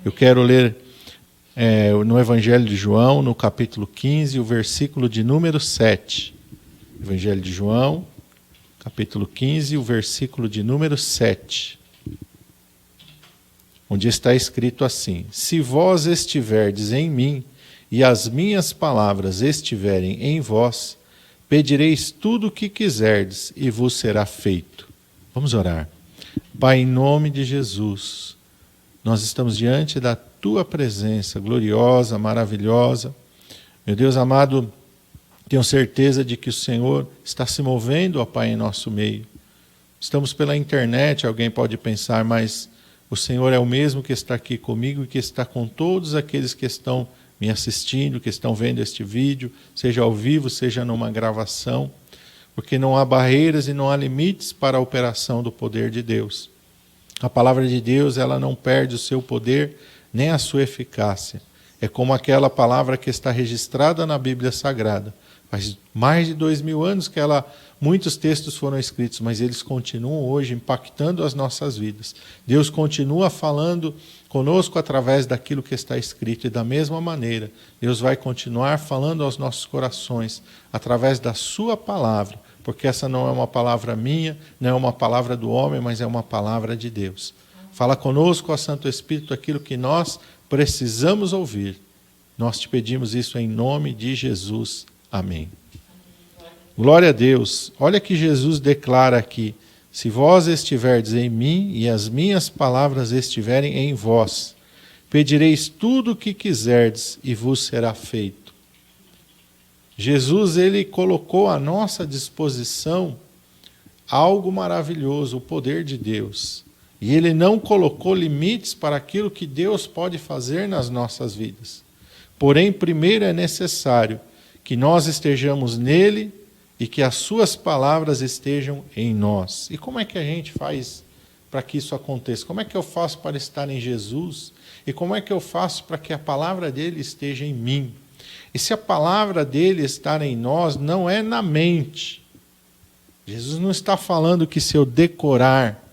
Eu quero ler no Evangelho de João, no capítulo 15, o versículo de número 7. Evangelho de João, capítulo 15, o versículo de número 7. Onde está escrito assim: Se vós estiverdes em mim, e as minhas palavras estiverem em vós, pedireis tudo o que quiserdes, e vos será feito. Vamos orar. Pai, em nome de Jesus, nós estamos diante da Tua presença gloriosa, maravilhosa. Meu Deus amado, tenho certeza de que o Senhor está se movendo, ó Pai, em nosso meio. Estamos pela internet, alguém pode pensar, mas o Senhor é o mesmo que está aqui comigo e que está com todos aqueles que estão me assistindo, que estão vendo este vídeo, seja ao vivo, seja numa gravação, porque não há barreiras e não há limites para a operação do poder de Deus. A palavra de Deus, ela não perde o seu poder, nem a sua eficácia. É como aquela palavra que está registrada na Bíblia Sagrada. Faz mais de 2000 anos que muitos textos foram escritos, mas eles continuam hoje impactando as nossas vidas. Deus continua falando conosco através daquilo que está escrito, e da mesma maneira, Deus vai continuar falando aos nossos corações através da sua palavra, porque essa não é uma palavra minha, não é uma palavra do homem, mas é uma palavra de Deus. Fala conosco, ó Santo Espírito, aquilo que nós precisamos ouvir. Nós te pedimos isso em nome de Jesus. Amém. Glória a Deus. Olha que Jesus declara aqui: se vós estiverdes em mim e as minhas palavras estiverem em vós, pedireis tudo o que quiserdes e vos será feito. Jesus, ele colocou à nossa disposição algo maravilhoso, o poder de Deus. E ele não colocou limites para aquilo que Deus pode fazer nas nossas vidas. Porém, primeiro é necessário que nós estejamos nele e que as suas palavras estejam em nós. E como é que a gente faz para que isso aconteça? Como é que eu faço para estar em Jesus? E como é que eu faço para que a palavra dele esteja em mim? E se a palavra dele estar em nós, não é na mente. Jesus não está falando que se eu decorar,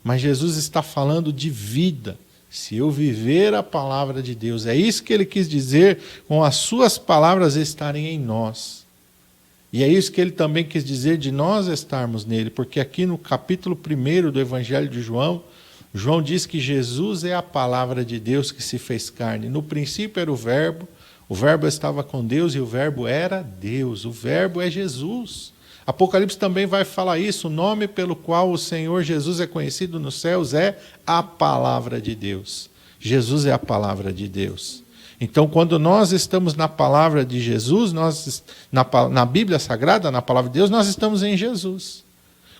mas Jesus está falando de vida. Se eu viver a palavra de Deus, é isso que ele quis dizer com as suas palavras estarem em nós. E é isso que ele também quis dizer de nós estarmos nele, porque aqui no capítulo 1 do Evangelho de João, João diz que Jesus é a palavra de Deus que se fez carne. No princípio era o Verbo estava com Deus e o Verbo era Deus, o Verbo é Jesus. Apocalipse também vai falar isso, o nome pelo qual o Senhor Jesus é conhecido nos céus é a palavra de Deus. Jesus é a palavra de Deus. Então, quando nós estamos na palavra de Jesus, na Bíblia Sagrada, na palavra de Deus, nós estamos em Jesus.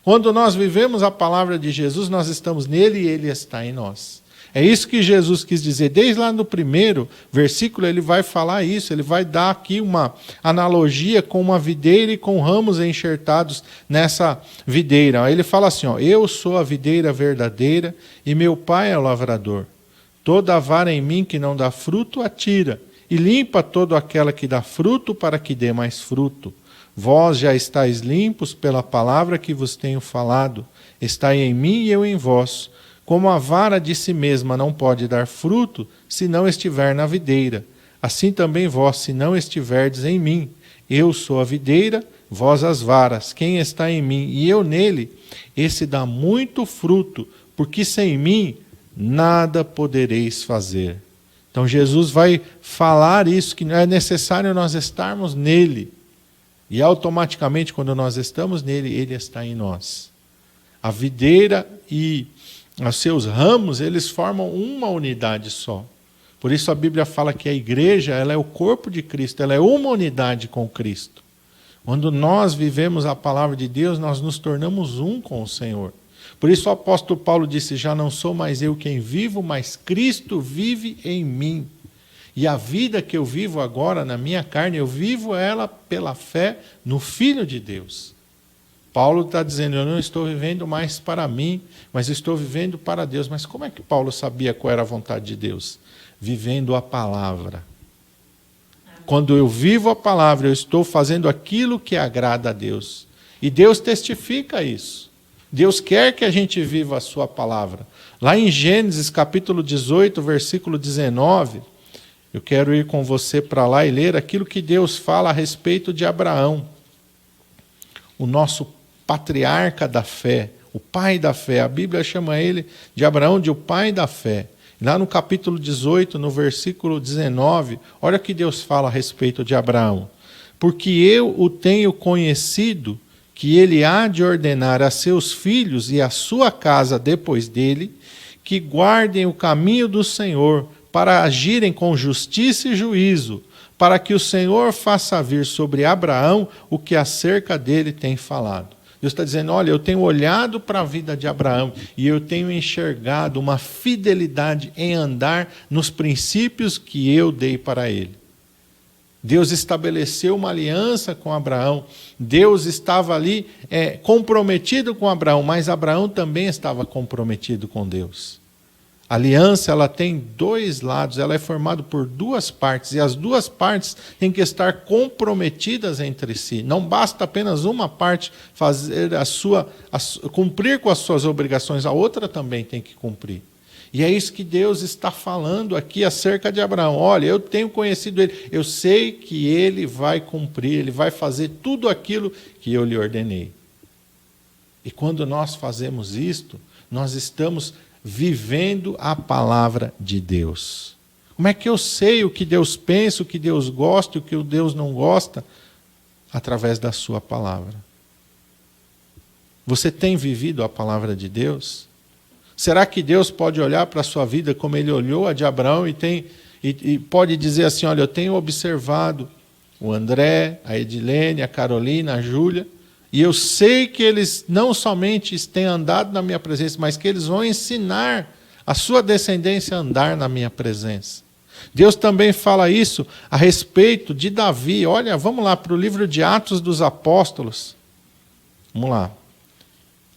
Quando nós vivemos a palavra de Jesus, nós estamos nele e ele está em nós. É isso que Jesus quis dizer. Desde lá no primeiro versículo, ele vai falar isso, ele vai dar aqui uma analogia com uma videira e com ramos enxertados nessa videira. Ele fala assim, eu sou a videira verdadeira e meu pai é o lavrador. Toda vara em mim que não dá fruto, atira, e limpa toda aquela que dá fruto, para que dê mais fruto. Vós já estáis limpos pela palavra que vos tenho falado. Estai em mim e eu em vós. Como a vara de si mesma não pode dar fruto, se não estiver na videira, assim também vós, se não estiverdes em mim. Eu sou a videira, vós as varas. Quem está em mim e eu nele, esse dá muito fruto, porque sem mim nada podereis fazer. Então Jesus vai falar isso, que é necessário nós estarmos nele. E automaticamente, quando nós estamos nele, ele está em nós. A videira e os seus ramos, eles formam uma unidade só. Por isso a Bíblia fala que a igreja, ela é o corpo de Cristo, ela é uma unidade com Cristo. Quando nós vivemos a palavra de Deus, nós nos tornamos um com o Senhor. Por isso o apóstolo Paulo disse, já não sou mais eu quem vivo, mas Cristo vive em mim. E a vida que eu vivo agora na minha carne, eu vivo ela pela fé no Filho de Deus. Paulo está dizendo, eu não estou vivendo mais para mim, mas estou vivendo para Deus. Mas como é que Paulo sabia qual era a vontade de Deus? Vivendo a palavra. Quando eu vivo a palavra, eu estou fazendo aquilo que agrada a Deus. E Deus testifica isso. Deus quer que a gente viva a sua palavra. Lá em Gênesis capítulo 18, versículo 19, eu quero ir com você para lá e ler aquilo que Deus fala a respeito de Abraão, o nosso patriarca da fé, o pai da fé. A Bíblia chama ele de Abraão de o pai da fé. Lá no capítulo 18, no versículo 19, olha o que Deus fala a respeito de Abraão. Porque eu o tenho conhecido, que ele há de ordenar a seus filhos e a sua casa depois dele, que guardem o caminho do Senhor, para agirem com justiça e juízo, para que o Senhor faça vir sobre Abraão o que acerca dele tem falado. Deus está dizendo, olha, eu tenho olhado para a vida de Abraão e eu tenho enxergado uma fidelidade em andar nos princípios que eu dei para ele. Deus estabeleceu uma aliança com Abraão, Deus estava ali comprometido com Abraão, mas Abraão também estava comprometido com Deus. A aliança, ela tem dois lados, ela é formada por duas partes, e as duas partes têm que estar comprometidas entre si. Não basta apenas uma parte fazer cumprir com as suas obrigações, a outra também tem que cumprir. E é isso que Deus está falando aqui acerca de Abraão. Olha, eu tenho conhecido ele, eu sei que ele vai cumprir, ele vai fazer tudo aquilo que eu lhe ordenei. E quando nós fazemos isto, nós estamos vivendo a palavra de Deus. Como é que eu sei o que Deus pensa, o que Deus gosta e o que Deus não gosta? Através da sua palavra. Você tem vivido a palavra de Deus? Será que Deus pode olhar para a sua vida como ele olhou a de Abraão e pode dizer assim, olha, eu tenho observado o André, a Edilene, a Carolina, a Júlia, e eu sei que eles não somente têm andado na minha presença, mas que eles vão ensinar a sua descendência a andar na minha presença. Deus também fala isso a respeito de Davi. Olha, vamos lá para o livro de Atos dos Apóstolos. Vamos lá.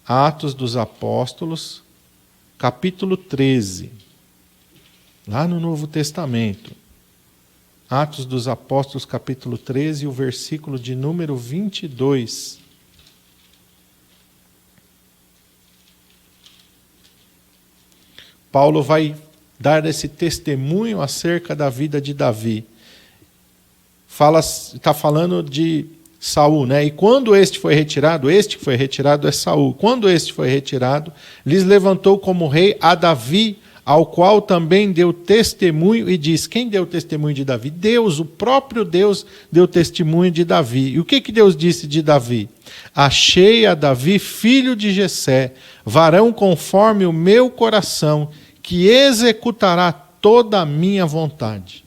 Atos dos Apóstolos, capítulo 13. Lá no Novo Testamento. Atos dos Apóstolos, capítulo 13, o versículo de número 22. Paulo vai dar esse testemunho acerca da vida de Davi. Está falando de Saul, né? E quando este que foi retirado é Saul. Quando este foi retirado, lhes levantou como rei a Davi, ao qual também deu testemunho e diz, quem deu testemunho de Davi? Deus, o próprio Deus deu testemunho de Davi. E o que Deus disse de Davi? Achei a Davi, filho de Jessé, varão conforme o meu coração, que executará toda a minha vontade.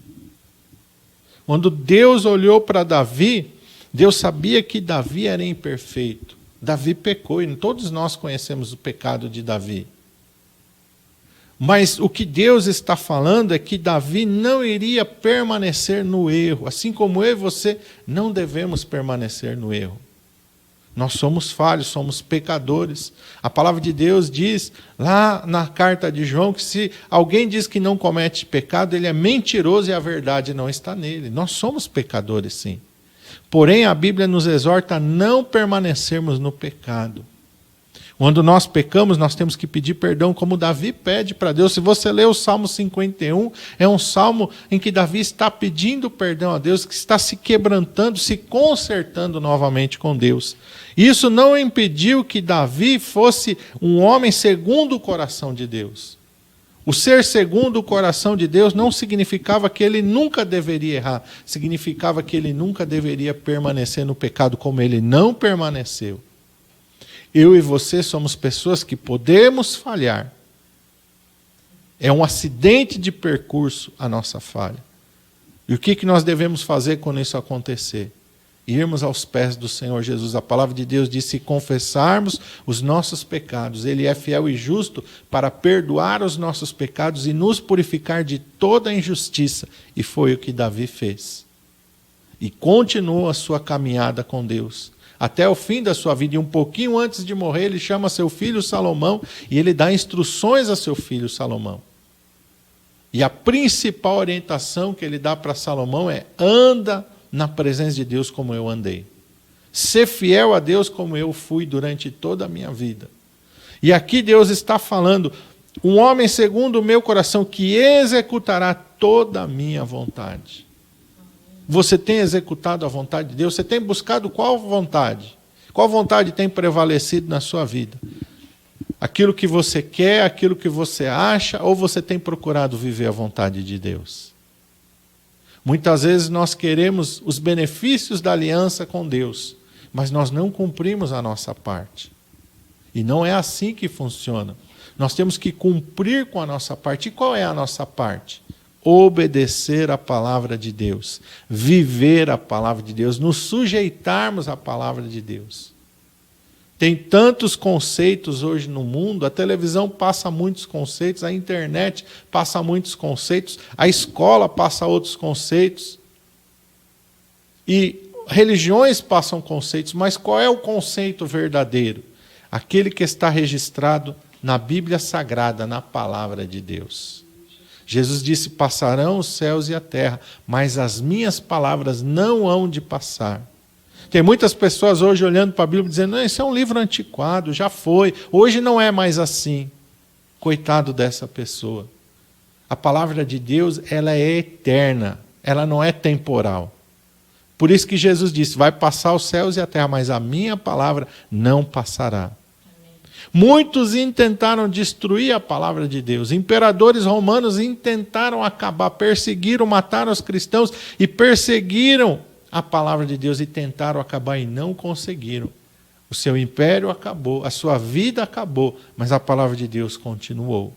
Quando Deus olhou para Davi, Deus sabia que Davi era imperfeito. Davi pecou, e todos nós conhecemos o pecado de Davi. Mas o que Deus está falando é que Davi não iria permanecer no erro. Assim como eu e você não devemos permanecer no erro. Nós somos falhos, somos pecadores. A palavra de Deus diz, lá na carta de João, que se alguém diz que não comete pecado, ele é mentiroso e a verdade não está nele. Nós somos pecadores, sim. Porém, a Bíblia nos exorta a não permanecermos no pecado. Quando nós pecamos, nós temos que pedir perdão, como Davi pede para Deus. Se você ler o Salmo 51, é um salmo em que Davi está pedindo perdão a Deus, que está se quebrantando, se consertando novamente com Deus. Isso não impediu que Davi fosse um homem segundo o coração de Deus. O ser segundo o coração de Deus não significava que ele nunca deveria errar, significava que ele nunca deveria permanecer no pecado, como ele não permaneceu. Eu e você somos pessoas que podemos falhar. É um acidente de percurso a nossa falha. E o que nós devemos fazer quando isso acontecer? Irmos aos pés do Senhor Jesus. A palavra de Deus diz, se confessarmos os nossos pecados, Ele é fiel e justo para perdoar os nossos pecados e nos purificar de toda injustiça. E foi o que Davi fez. E continuou a sua caminhada com Deus. Até o fim da sua vida, e um pouquinho antes de morrer, ele chama seu filho Salomão e ele dá instruções a seu filho Salomão. E a principal orientação que ele dá para Salomão é: anda na presença de Deus como eu andei. Ser fiel a Deus como eu fui durante toda a minha vida. E aqui Deus está falando, um homem segundo o meu coração que executará toda a minha vontade. Você tem executado a vontade de Deus? Você tem buscado qual vontade? Qual vontade tem prevalecido na sua vida? Aquilo que você quer, aquilo que você acha, ou você tem procurado viver a vontade de Deus? Muitas vezes nós queremos os benefícios da aliança com Deus, mas nós não cumprimos a nossa parte. E não é assim que funciona. Nós temos que cumprir com a nossa parte. E qual é a nossa parte? Obedecer a palavra de Deus, viver a palavra de Deus, nos sujeitarmos à palavra de Deus. Tem tantos conceitos hoje no mundo, a televisão passa muitos conceitos, a internet passa muitos conceitos, a escola passa outros conceitos, e religiões passam conceitos, mas qual é o conceito verdadeiro? Aquele que está registrado na Bíblia Sagrada, na palavra de Deus. Jesus disse, passarão os céus e a terra, mas as minhas palavras não hão de passar. Tem muitas pessoas hoje olhando para a Bíblia dizendo, não, isso é um livro antiquado, já foi, hoje não é mais assim. Coitado dessa pessoa. A palavra de Deus, ela é eterna, ela não é temporal. Por isso que Jesus disse, vai passar os céus e a terra, mas a minha palavra não passará. Muitos intentaram destruir a palavra de Deus. Imperadores romanos intentaram acabar, perseguiram, mataram os cristãos e perseguiram a palavra de Deus e tentaram acabar e não conseguiram. O seu império acabou, a sua vida acabou, mas a palavra de Deus continuou.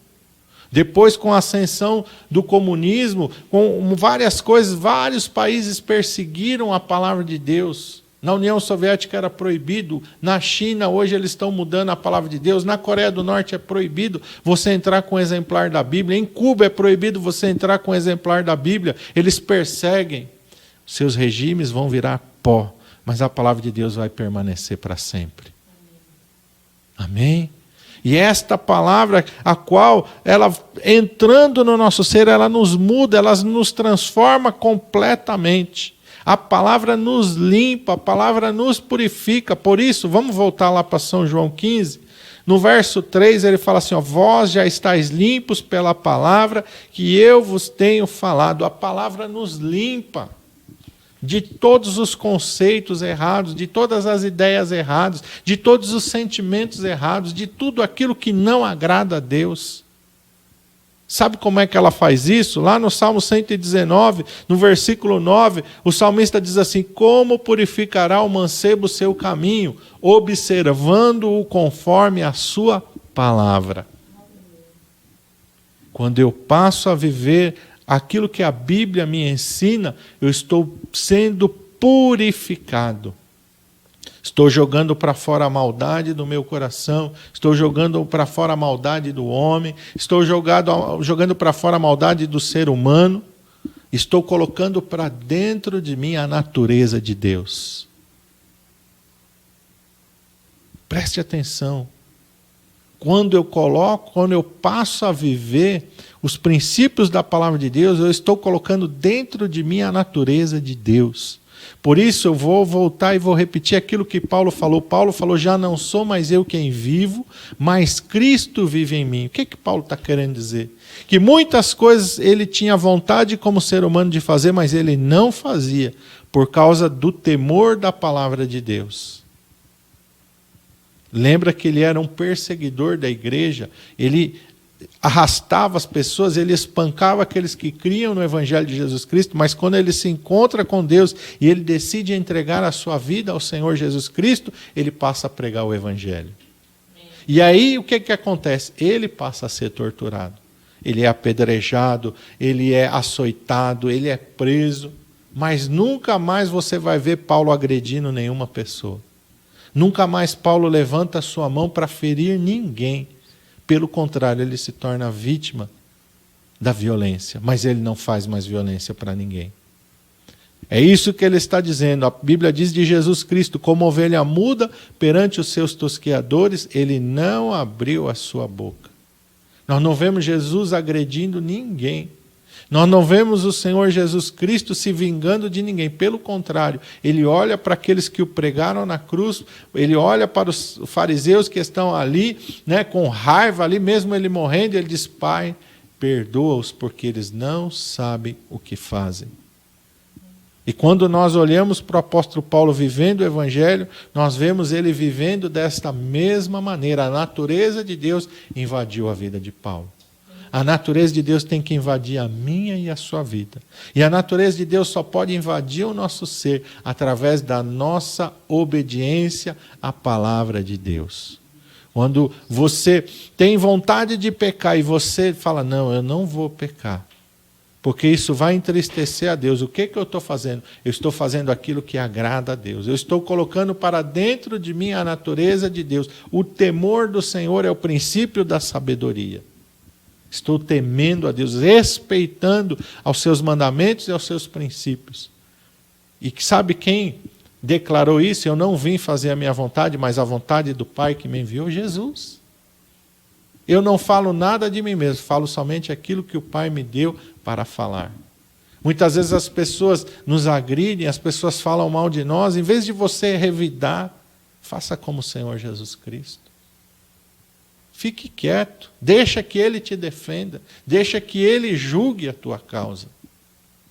Depois, com a ascensão do comunismo, com várias coisas, vários países perseguiram a palavra de Deus. Na União Soviética era proibido, na China hoje eles estão mudando a palavra de Deus, na Coreia do Norte é proibido você entrar com um exemplar da Bíblia, em Cuba é proibido você entrar com um exemplar da Bíblia, eles perseguem. Seus regimes vão virar pó, mas a palavra de Deus vai permanecer para sempre. Amém? E esta palavra, a qual, ela entrando no nosso ser, ela nos muda, ela nos transforma completamente. A palavra nos limpa, a palavra nos purifica. Por isso, vamos voltar lá para São João 15. No verso 3 ele fala assim, ó, vós já estáis limpos pela palavra que eu vos tenho falado. A palavra nos limpa de todos os conceitos errados, de todas as ideias erradas, de todos os sentimentos errados, de tudo aquilo que não agrada a Deus. Sabe como é que ela faz isso? Lá no Salmo 119, no versículo 9, o salmista diz assim, como purificará o mancebo o seu caminho, observando-o conforme a sua palavra. Quando eu passo a viver aquilo que a Bíblia me ensina, eu estou sendo purificado. Estou jogando para fora a maldade do meu coração, estou jogando para fora a maldade do homem, estou jogando para fora a maldade do ser humano, estou colocando para dentro de mim a natureza de Deus. Preste atenção. Quando eu passo a viver os princípios da palavra de Deus, eu estou colocando dentro de mim a natureza de Deus. Por isso eu vou voltar e vou repetir aquilo que Paulo falou. Paulo falou, já não sou mais eu quem vivo, mas Cristo vive em mim. O que Paulo está querendo dizer? Que muitas coisas ele tinha vontade como ser humano de fazer, mas ele não fazia, por causa do temor da palavra de Deus. Lembra que ele era um perseguidor da igreja, ele arrastava as pessoas, ele espancava aqueles que criam no Evangelho de Jesus Cristo, mas quando ele se encontra com Deus e ele decide entregar a sua vida ao Senhor Jesus Cristo, ele passa a pregar o Evangelho. E aí o que acontece? Ele passa a ser torturado, ele é apedrejado, ele é açoitado, ele é preso, mas nunca mais você vai ver Paulo agredindo nenhuma pessoa. Nunca mais Paulo levanta a sua mão para ferir ninguém. Pelo contrário, ele se torna vítima da violência, mas ele não faz mais violência para ninguém. É isso que ele está dizendo. A Bíblia diz de Jesus Cristo, como ovelha muda perante os seus tosqueadores, ele não abriu a sua boca. Nós não vemos Jesus agredindo ninguém. Nós não vemos o Senhor Jesus Cristo se vingando de ninguém. Pelo contrário, Ele olha para aqueles que o pregaram na cruz, Ele olha para os fariseus que estão ali, né, com raiva, ali mesmo Ele morrendo, Ele diz: Pai, perdoa-os, porque eles não sabem o que fazem. E quando nós olhamos para o apóstolo Paulo vivendo o Evangelho, nós vemos ele vivendo desta mesma maneira. A natureza de Deus invadiu a vida de Paulo. A natureza de Deus tem que invadir a minha e a sua vida. E a natureza de Deus só pode invadir o nosso ser através da nossa obediência à palavra de Deus. Quando você tem vontade de pecar e você fala: não, eu não vou pecar, porque isso vai entristecer a Deus. O que eu estou fazendo? Eu estou fazendo aquilo que agrada a Deus. Eu estou colocando para dentro de mim a natureza de Deus. O temor do Senhor é o princípio da sabedoria. Estou temendo a Deus, respeitando aos seus mandamentos e aos seus princípios. E sabe quem declarou isso? Eu não vim fazer a minha vontade, mas a vontade do Pai que me enviou, Jesus. Eu não falo nada de mim mesmo, falo somente aquilo que o Pai me deu para falar. Muitas vezes as pessoas nos agridem, as pessoas falam mal de nós. Em vez de você revidar, faça como o Senhor Jesus Cristo. Fique quieto, deixa que Ele te defenda, deixa que Ele julgue a tua causa.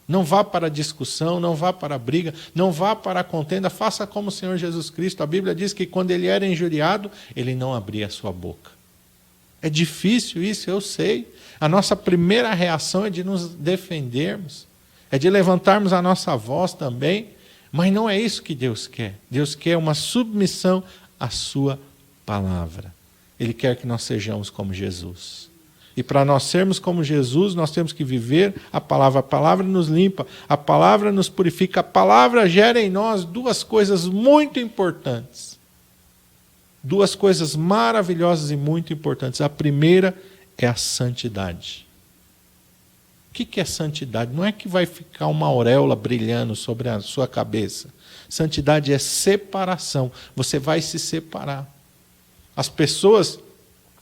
Não vá para a discussão, não vá para a briga, não vá para a contenda, faça como o Senhor Jesus Cristo. A Bíblia diz que quando Ele era injuriado, Ele não abria a sua boca. É difícil isso, eu sei. A nossa primeira reação é de nos defendermos, é de levantarmos a nossa voz também, mas não é isso que Deus quer. Deus quer uma submissão à sua palavra. Ele quer que nós sejamos como Jesus. E para nós sermos como Jesus, nós temos que viver a palavra. A palavra nos limpa, a palavra nos purifica, a palavra gera em nós duas coisas muito importantes. Duas coisas maravilhosas e muito importantes. A primeira é a santidade. O que é santidade? Não é que vai ficar uma auréola brilhando sobre a sua cabeça. Santidade é separação. Você vai se separar. As pessoas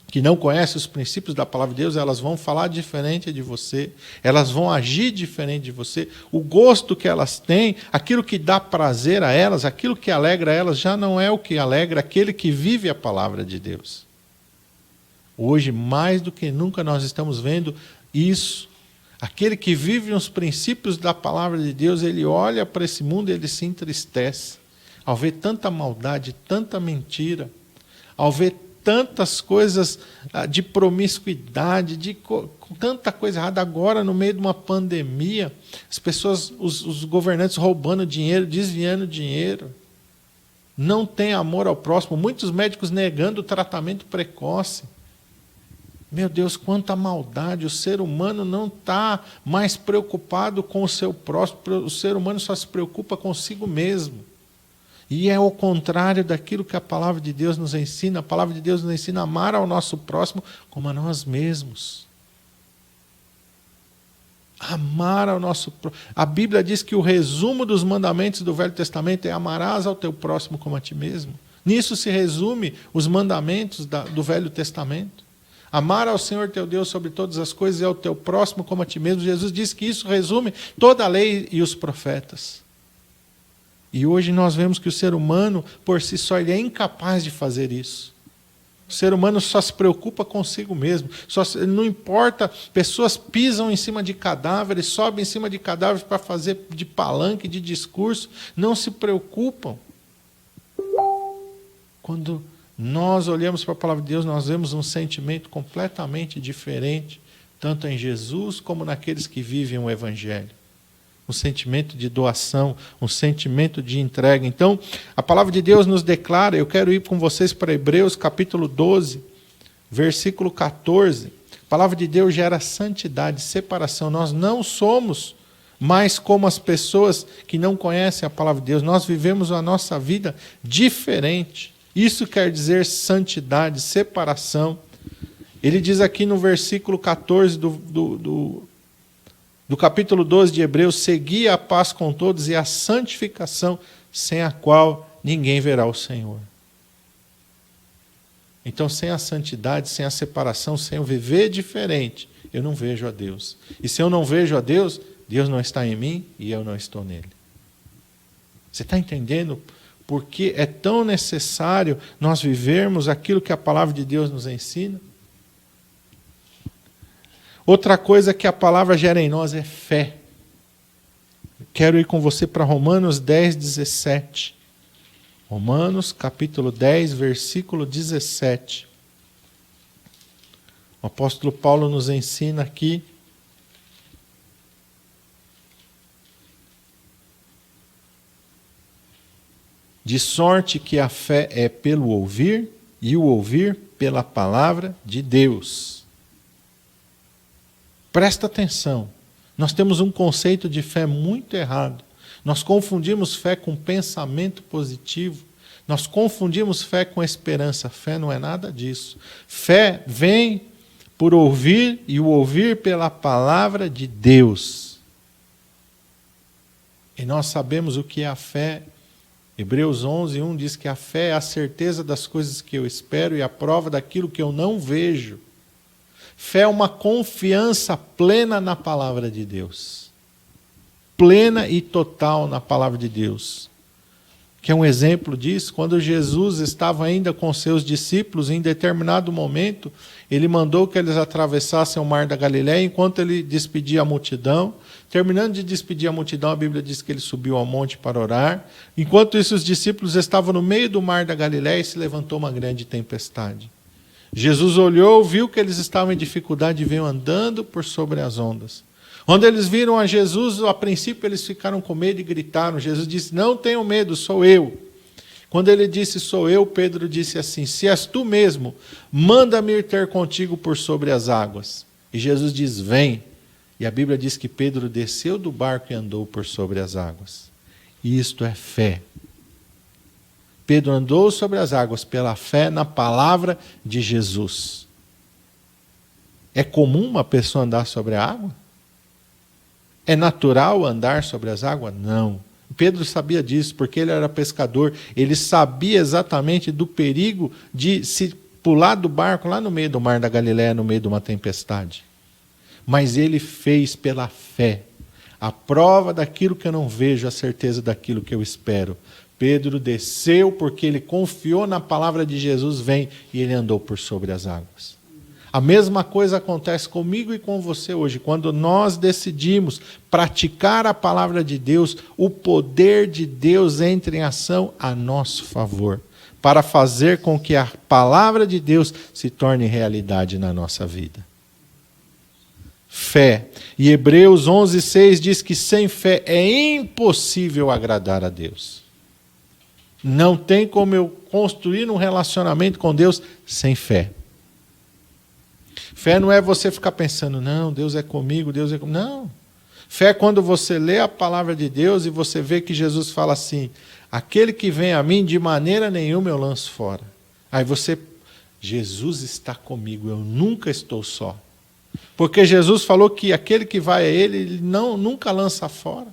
que não conhecem os princípios da palavra de Deus, elas vão falar diferente de você, elas vão agir diferente de você. O gosto que elas têm, aquilo que dá prazer a elas, aquilo que alegra elas, já não é o que alegra aquele que vive a palavra de Deus. Hoje, mais do que nunca, nós estamos vendo isso. Aquele que vive os princípios da palavra de Deus, ele olha para esse mundo e ele se entristece. Ao ver tanta maldade, tanta mentira, ao ver tantas coisas de promiscuidade, tanta coisa errada agora no meio de uma pandemia, as pessoas, os governantes roubando dinheiro, desviando dinheiro, não tem amor ao próximo, muitos médicos negando o tratamento precoce. Meu Deus, quanta maldade! O ser humano não está mais preocupado com o seu próximo, o ser humano só se preocupa consigo mesmo. E é o contrário daquilo que a palavra de Deus nos ensina. A palavra de Deus nos ensina a amar ao nosso próximo como a nós mesmos. Amar ao nosso próximo. A Bíblia diz que o resumo dos mandamentos do Velho Testamento é: amarás ao teu próximo como a ti mesmo. Nisso se resume os mandamentos do Velho Testamento. Amar ao Senhor teu Deus sobre todas as coisas e ao teu próximo como a ti mesmo. Jesus diz que isso resume toda a lei e os profetas. E hoje nós vemos que o ser humano, por si só, ele é incapaz de fazer isso. O ser humano só se preocupa consigo mesmo. Não importa, pessoas pisam em cima de cadáveres, sobem em cima de cadáveres para fazer de palanque, de discurso. Não se preocupam. Quando nós olhamos para a palavra de Deus, nós vemos um sentimento completamente diferente, tanto em Jesus como naqueles que vivem o Evangelho. Um sentimento de doação, um sentimento de entrega. Então, a palavra de Deus nos declara, eu quero ir com vocês para Hebreus capítulo 12, versículo 14. A palavra de Deus gera santidade, separação. Nós não somos mais como as pessoas que não conhecem a palavra de Deus. Nós vivemos a nossa vida diferente. Isso quer dizer santidade, separação. Ele diz aqui no versículo 14 do capítulo 12 de Hebreus: segui a paz com todos e a santificação, sem a qual ninguém verá o Senhor. Então, sem a santidade, sem a separação, sem o viver diferente, eu não vejo a Deus. E se eu não vejo a Deus, Deus não está em mim e eu não estou nele. Você está entendendo por que é tão necessário nós vivermos aquilo que a palavra de Deus nos ensina? Outra coisa que a palavra gera em nós é fé. Quero ir com você para Romanos 10, 17. Romanos, capítulo 10, versículo 17. O apóstolo Paulo nos ensina aqui de sorte que a fé é pelo ouvir, e o ouvir pela palavra de Deus. Presta atenção, nós temos um conceito de fé muito errado. Nós confundimos fé com pensamento positivo, nós confundimos fé com esperança. Fé não é nada disso. Fé vem por ouvir, e o ouvir pela palavra de Deus. E nós sabemos o que é a fé. Hebreus 11, 1 diz que a fé é a certeza das coisas que eu espero e a prova daquilo que eu não vejo. Fé é uma confiança plena na palavra de Deus. Plena e total na palavra de Deus. Que é um exemplo disso, quando Jesus estava ainda com seus discípulos, em determinado momento, ele mandou que eles atravessassem o mar da Galileia, enquanto ele despedia a multidão. Terminando de despedir a multidão, a Bíblia diz que ele subiu ao monte para orar. Enquanto isso, os discípulos estavam no meio do mar da Galileia e se levantou uma grande tempestade. Jesus olhou, viu que eles estavam em dificuldade e veio andando por sobre as ondas. Quando eles viram a Jesus, a princípio eles ficaram com medo e gritaram. Jesus disse, não tenham medo, sou eu. Quando ele disse, sou eu, Pedro disse assim, se és tu mesmo, manda-me ir ter contigo por sobre as águas. E Jesus diz, vem. E a Bíblia diz que Pedro desceu do barco e andou por sobre as águas. E isto é fé. Pedro andou sobre as águas pela fé na palavra de Jesus. É comum uma pessoa andar sobre a água? É natural andar sobre as águas? Não. Pedro sabia disso, porque ele era pescador. Ele sabia exatamente do perigo de se pular do barco lá no meio do mar da Galileia, no meio de uma tempestade. Mas ele fez pela fé. A prova daquilo que eu não vejo, a certeza daquilo que eu espero. Pedro desceu porque ele confiou na palavra de Jesus, vem, e ele andou por sobre as águas. A mesma coisa acontece comigo e com você hoje. Quando nós decidimos praticar a palavra de Deus, o poder de Deus entra em ação a nosso favor, para fazer com que a palavra de Deus se torne realidade na nossa vida. Fé. E Hebreus 11, 6 diz que sem fé é impossível agradar a Deus. Não tem como eu construir um relacionamento com Deus sem fé. Fé não é você ficar pensando, não, Deus é comigo, Deus é comigo. Não. Fé é quando você lê a palavra de Deus e você vê que Jesus fala assim, aquele que vem a mim, de maneira nenhuma eu lanço fora. Aí você, Jesus está comigo, eu nunca estou só. Porque Jesus falou que aquele que vai a ele nunca lança fora.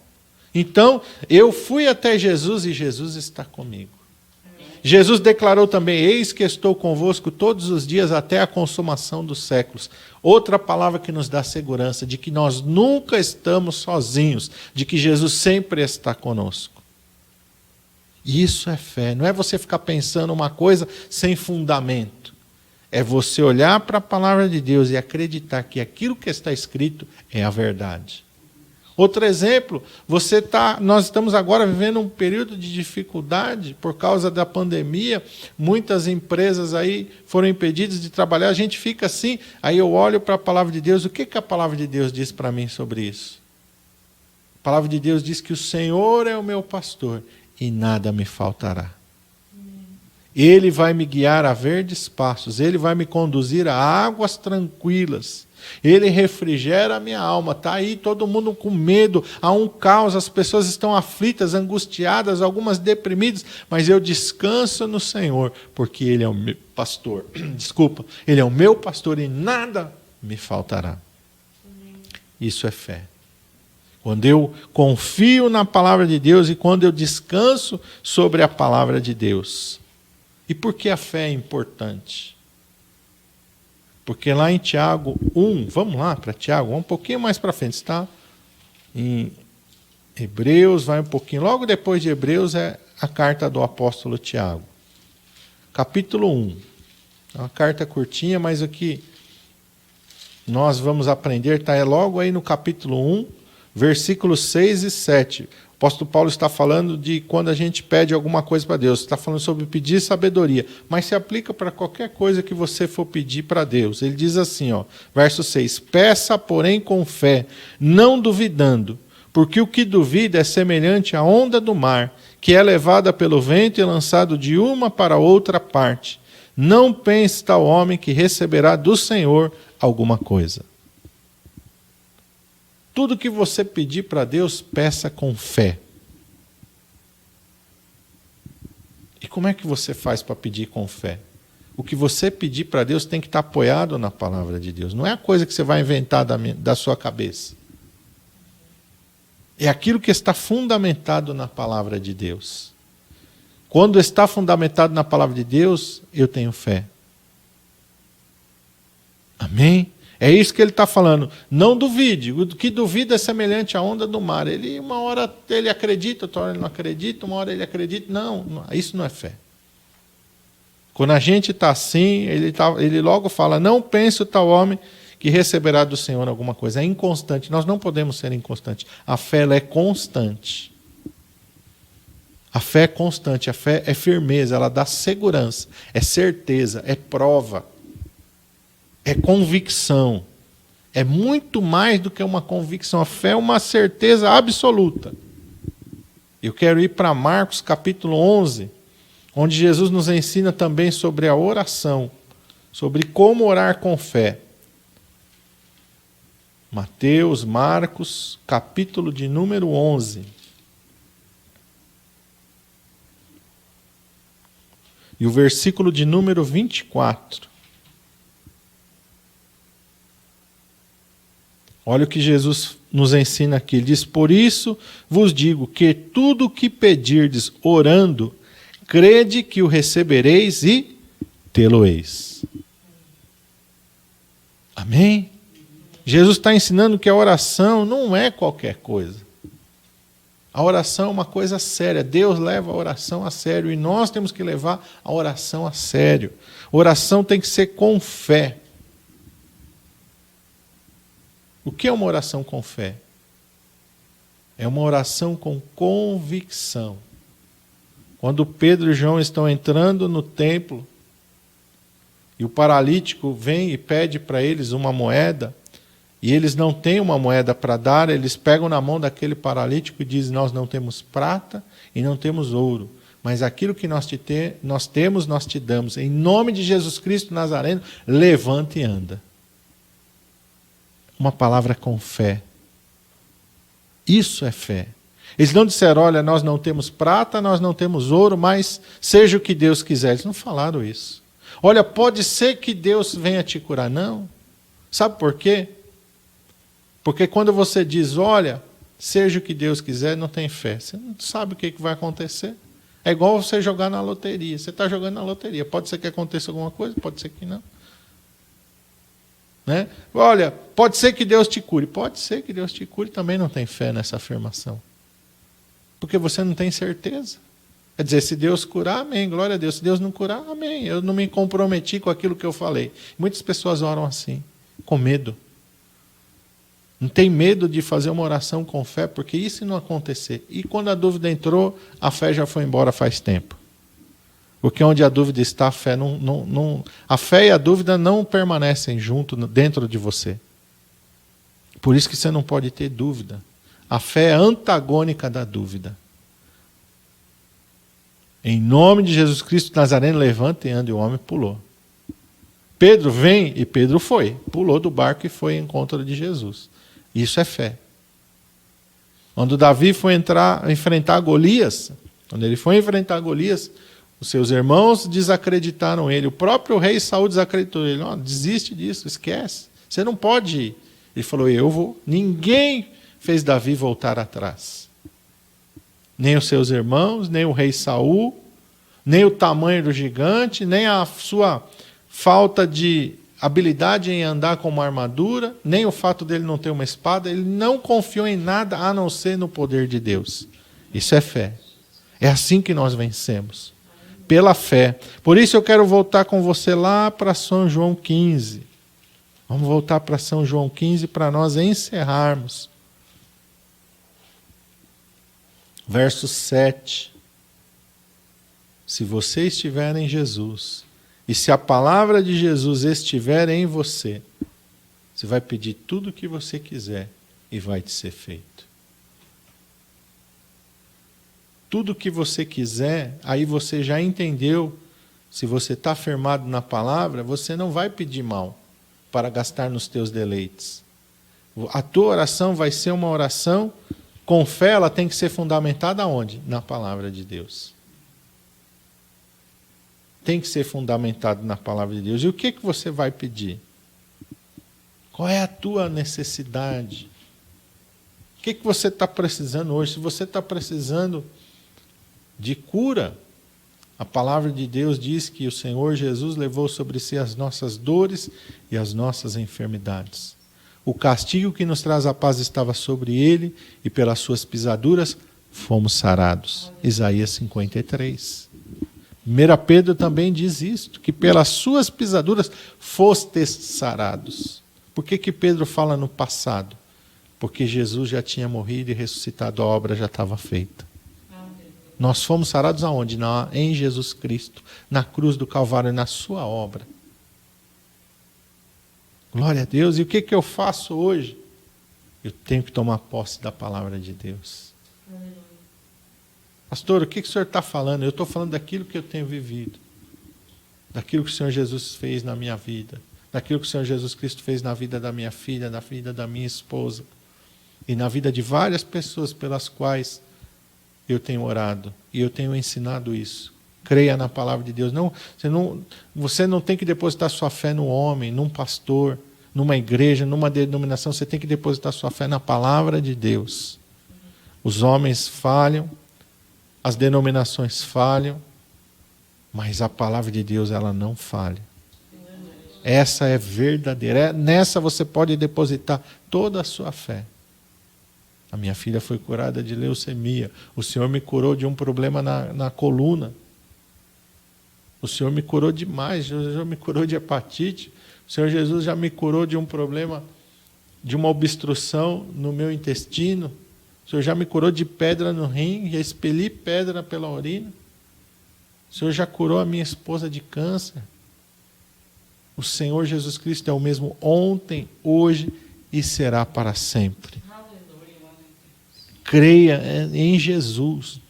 Então, eu fui até Jesus e Jesus está comigo. Jesus declarou também, eis que estou convosco todos os dias até a consumação dos séculos. Outra palavra que nos dá segurança de que nós nunca estamos sozinhos, de que Jesus sempre está conosco. E isso é fé, não é você ficar pensando uma coisa sem fundamento. É você olhar para a palavra de Deus e acreditar que aquilo que está escrito é a verdade. Outro exemplo, nós estamos agora vivendo um período de dificuldade por causa da pandemia. Muitas empresas aí foram impedidas de trabalhar. A gente fica assim, aí eu olho para a palavra de Deus. O que a palavra de Deus diz para mim sobre isso? A palavra de Deus diz que o Senhor é o meu pastor e nada me faltará. Ele vai me guiar a verdes pastos, Ele vai me conduzir a águas tranquilas. Ele refrigera a minha alma. Está aí todo mundo com medo, há um caos, as pessoas estão aflitas, angustiadas, algumas deprimidas, mas eu descanso no Senhor, porque Ele é o meu pastor. Desculpa, Ele é o meu pastor e nada me faltará. Isso é fé. Quando eu confio na palavra de Deus e quando eu descanso sobre a palavra de Deus. E por que a fé é importante? Porque lá em Tiago 1, vamos lá para Tiago, um pouquinho mais para frente, está em Hebreus, vai um pouquinho, logo depois de Hebreus é a carta do apóstolo Tiago. Capítulo 1. É uma carta curtinha, mas o que nós vamos aprender está logo aí no capítulo 1, versículos 6 e 7. O apóstolo Paulo está falando de quando a gente pede alguma coisa para Deus. Está falando sobre pedir sabedoria, mas se aplica para qualquer coisa que você for pedir para Deus. Ele diz assim, ó, verso 6, peça, porém, com fé, não duvidando, porque o que duvida é semelhante à onda do mar, que é levada pelo vento e lançado de uma para outra parte. Não pense tal homem que receberá do Senhor alguma coisa. Tudo que você pedir para Deus, peça com fé. E como é que você faz para pedir com fé? O que você pedir para Deus tem que estar apoiado na palavra de Deus. Não é a coisa que você vai inventar da sua cabeça. É aquilo que está fundamentado na palavra de Deus. Quando está fundamentado na palavra de Deus, eu tenho fé. Amém? É isso que ele está falando. Não duvide. O que duvida é semelhante à onda do mar. Ele, uma hora ele acredita, outra hora ele não acredita, uma hora ele acredita. Não, isso não é fé. Quando a gente está assim, ele logo fala, não pense o tal homem que receberá do Senhor alguma coisa. É inconstante. Nós não podemos ser inconstantes. A fé ela é constante. A fé é constante. A fé é firmeza. Ela dá segurança. É certeza. É prova. É convicção. É muito mais do que uma convicção. A fé é uma certeza absoluta. Eu quero ir para Marcos capítulo 11, onde Jesus nos ensina também sobre a oração, sobre como orar com fé. Mateus, Marcos, capítulo de número 11. E o versículo de número 24. Olha o que Jesus nos ensina aqui. Ele diz, por isso vos digo que tudo o que pedirdes orando, crede que o recebereis e tê-lo-eis. Amém? Jesus está ensinando que a oração não é qualquer coisa. A oração é uma coisa séria. Deus leva a oração a sério e nós temos que levar a oração a sério. A oração tem que ser com fé. O que é uma oração com fé? É uma oração com convicção. Quando Pedro e João estão entrando no templo e o paralítico vem e pede para eles uma moeda, e eles não têm uma moeda para dar, eles pegam na mão daquele paralítico e dizem, nós não temos prata e não temos ouro, mas aquilo que nós temos, nós te damos. Em nome de Jesus Cristo Nazareno, levanta e anda. Uma palavra com fé. Isso é fé. Eles não disseram, olha, nós não temos prata, nós não temos ouro, mas seja o que Deus quiser. Eles não falaram isso. Olha, pode ser que Deus venha te curar. Não. Sabe por quê? Porque quando você diz, olha, seja o que Deus quiser, não tem fé. Você não sabe o que vai acontecer. É igual você jogar na loteria. Você está jogando na loteria. Pode ser que aconteça alguma coisa, pode ser que não. Né? Olha, pode ser que Deus te cure. Pode ser que Deus te cure, também não tem fé nessa afirmação. Porque você não tem certeza. Quer dizer, se Deus curar, amém, glória a Deus. Se Deus não curar, amém. Eu não me comprometi com aquilo que eu falei. Muitas pessoas oram assim, com medo. Não tem medo de fazer uma oração com fé, porque e se não acontecer? E quando a dúvida entrou, a fé já foi embora faz tempo. Porque onde a dúvida está, a fé a fé e a dúvida não permanecem junto dentro de você. Por isso que você não pode ter dúvida. A fé é antagônica da dúvida. Em nome de Jesus Cristo Nazareno, levanta e anda, e o homem pulou. Pedro vem, e Pedro foi. Pulou do barco e foi em encontro de Jesus. Isso é fé. Quando Davi foi enfrentar Golias, quando ele foi enfrentar Golias, os seus irmãos desacreditaram ele. O próprio rei Saul desacreditou ele. Oh, desiste disso, esquece. Você não pode ir. Ele falou, eu vou. Ninguém fez Davi voltar atrás. Nem os seus irmãos, nem o rei Saul, nem o tamanho do gigante, nem a sua falta de habilidade em andar com uma armadura, nem o fato dele não ter uma espada. Ele não confiou em nada a não ser no poder de Deus. Isso é fé. É assim que nós vencemos. Pela fé. Por isso eu quero voltar com você lá para São João 15. Vamos voltar para São João 15 para nós encerrarmos. Verso 7. Se você estiver em Jesus, e se a palavra de Jesus estiver em você, você vai pedir tudo o que você quiser e vai te ser feito. Tudo o que você quiser, aí você já entendeu, se você está firmado na palavra, você não vai pedir mal para gastar nos teus deleites. A tua oração vai ser uma oração com fé, ela tem que ser fundamentada aonde? Na palavra de Deus. Tem que ser fundamentado na palavra de Deus. E o que você vai pedir? Qual é a tua necessidade? O que você está precisando hoje? Se você está precisando de cura, a palavra de Deus diz que o Senhor Jesus levou sobre si as nossas dores e as nossas enfermidades. O castigo que nos traz a paz estava sobre ele, e pelas suas pisaduras fomos sarados. Isaías 53. 1 Pedro também diz isto, que pelas suas pisaduras fostes sarados. Por que Pedro fala no passado? Porque Jesus já tinha morrido e ressuscitado, a obra já estava feita. Nós fomos sarados aonde? Em Jesus Cristo, na cruz do Calvário, na sua obra. Glória a Deus. E o que eu faço hoje? Eu tenho que tomar posse da palavra de Deus. Pastor, o que o senhor está falando? Eu estou falando daquilo que eu tenho vivido. Daquilo que o Senhor Jesus fez na minha vida. Daquilo que o Senhor Jesus Cristo fez na vida da minha filha, na vida da minha esposa. E na vida de várias pessoas pelas quais eu tenho orado. E eu tenho ensinado isso. Creia na palavra de Deus. Você não tem que depositar sua fé no homem, num pastor, numa igreja, numa denominação. Você tem que depositar sua fé na palavra de Deus. Os homens falham. As denominações falham, mas a palavra de Deus, ela não falha. Essa é verdadeira. Nessa você pode depositar toda a sua fé. A minha filha foi curada de leucemia. O Senhor me curou de um problema na coluna. O Senhor me curou demais. O Senhor me curou de hepatite. O Senhor Jesus já me curou de um problema, de uma obstrução no meu intestino. O Senhor já me curou de pedra no rim, já expeli pedra pela urina. O Senhor já curou a minha esposa de câncer. O Senhor Jesus Cristo é o mesmo ontem, hoje e será para sempre. Creia em Jesus.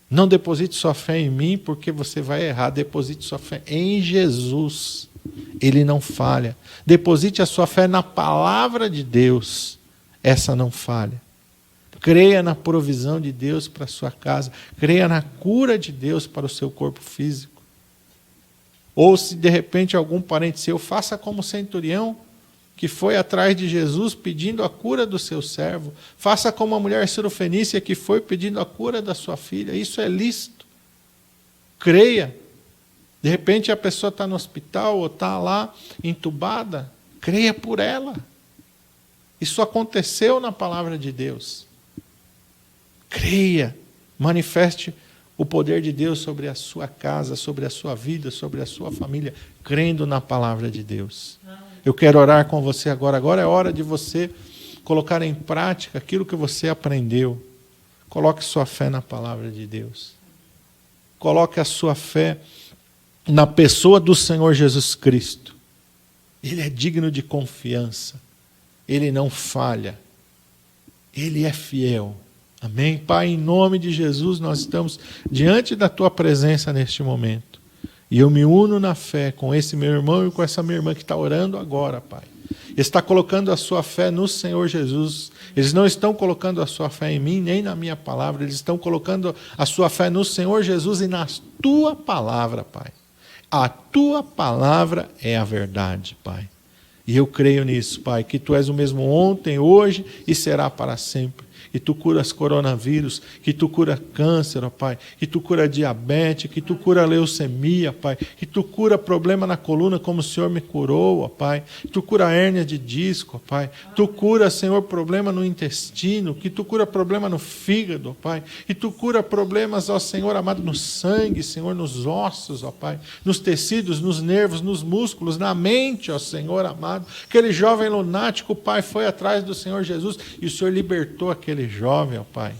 Não deposite sua fé em mim, porque você vai errar. Deposite sua fé em Jesus. Ele não falha. Deposite a sua fé na palavra de Deus. Essa não falha. Creia na provisão de Deus para a sua casa. Creia na cura de Deus para o seu corpo físico. Ou se de repente algum parente seu, faça como o centurião que foi atrás de Jesus pedindo a cura do seu servo. Faça como a mulher cirofenícia que foi pedindo a cura da sua filha. Isso é lícito. Creia. De repente a pessoa está no hospital ou está lá entubada. Creia por ela. Isso aconteceu na palavra de Deus. Creia, manifeste o poder de Deus sobre a sua casa, sobre a sua vida, sobre a sua família, crendo na palavra de Deus. Eu quero orar com você agora. Agora é hora de você colocar em prática aquilo que você aprendeu. Coloque sua fé na palavra de Deus. Coloque a sua fé na pessoa do Senhor Jesus Cristo. Ele é digno de confiança. Ele não falha. Ele é fiel. Amém? Pai, em nome de Jesus, nós estamos diante da Tua presença neste momento. E eu me uno na fé com esse meu irmão e com essa minha irmã que está orando agora, Pai. Está colocando a sua fé no Senhor Jesus. Eles não estão colocando a sua fé em mim, nem na minha palavra. Eles estão colocando a sua fé no Senhor Jesus e na Tua palavra, Pai. A Tua palavra é a verdade, Pai. E eu creio nisso, Pai, que Tu és o mesmo ontem, hoje e será para sempre. que Tu curas coronavírus, que Tu cura câncer, ó Pai, que Tu cura diabetes, que Tu cura leucemia, Pai, que Tu cura problema na coluna como o Senhor me curou, ó Pai, que Tu cura hérnia de disco, ó Pai, Tu cura, Senhor, problema no intestino, que Tu cura problema no fígado, ó Pai, que Tu cura problemas, ó Senhor amado, no sangue, Senhor, nos ossos, ó Pai, nos tecidos, nos nervos, nos músculos, na mente, ó Senhor amado. Aquele jovem lunático, o Pai, foi atrás do Senhor Jesus e o Senhor libertou aquele jovem, ó Pai.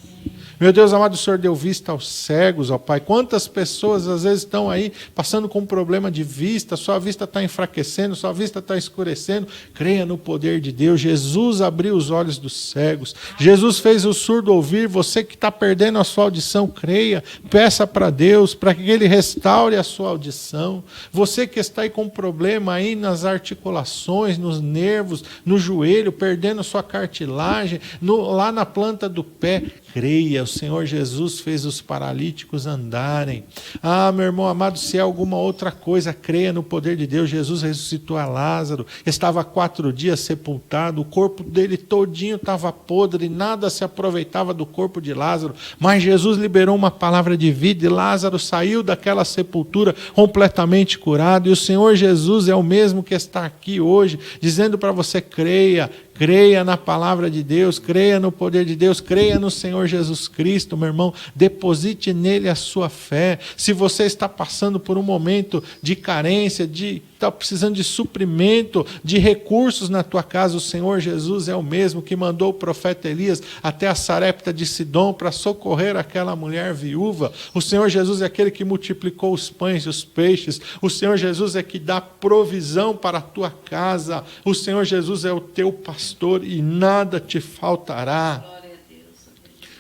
Meu Deus amado, o Senhor deu vista aos cegos, ó Pai. Quantas pessoas às vezes estão aí passando com um problema de vista, sua vista está enfraquecendo, sua vista está escurecendo. Creia no poder de Deus. Jesus abriu os olhos dos cegos. Jesus fez o surdo ouvir. Você que está perdendo a sua audição, creia. Peça para Deus, para que Ele restaure a sua audição. Você que está aí com problema aí nas articulações, nos nervos, no joelho, perdendo sua cartilagem, lá na planta do pé, creia, o Senhor Jesus fez os paralíticos andarem. Ah, meu irmão amado, se é alguma outra coisa, creia no poder de Deus. Jesus ressuscitou a Lázaro, estava há 4 dias sepultado, o corpo dele todinho estava podre, nada se aproveitava do corpo de Lázaro, mas Jesus liberou uma palavra de vida e Lázaro saiu daquela sepultura completamente curado. E o Senhor Jesus é o mesmo que está aqui hoje, dizendo para você: creia, creia na palavra de Deus, creia no poder de Deus, creia no Senhor Jesus Cristo, meu irmão, deposite nele a sua fé. Se você está passando por um momento de carência, está precisando de suprimento, de recursos na tua casa, o Senhor Jesus é o mesmo que mandou o profeta Elias até a Sarepta de Sidom para socorrer aquela mulher viúva. O Senhor Jesus é aquele que multiplicou os pães e os peixes. O Senhor Jesus é que dá provisão para a tua casa. O Senhor Jesus é o teu pastor e nada te faltará.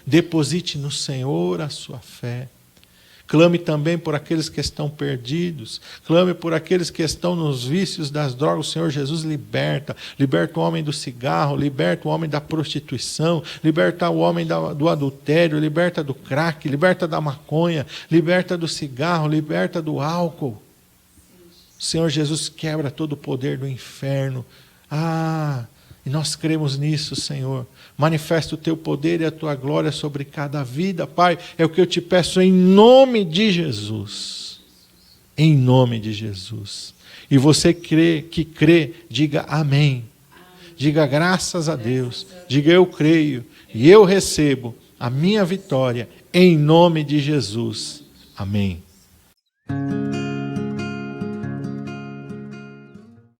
Deposite no Senhor a sua fé. Clame também por aqueles que estão perdidos. Clame por aqueles que estão nos vícios das drogas. O Senhor Jesus liberta. Liberta o homem do cigarro, liberta o homem da prostituição, liberta o homem do adultério, liberta do crack, liberta da maconha, liberta do cigarro, liberta do álcool. O Senhor Jesus quebra todo o poder do inferno. E nós cremos nisso, Senhor. Manifesta o teu poder e a tua glória sobre cada vida, Pai. É o que eu te peço em nome de Jesus. Em nome de Jesus. E você que crê, diga amém. Diga graças a Deus. Diga eu creio e eu recebo a minha vitória em nome de Jesus. Amém.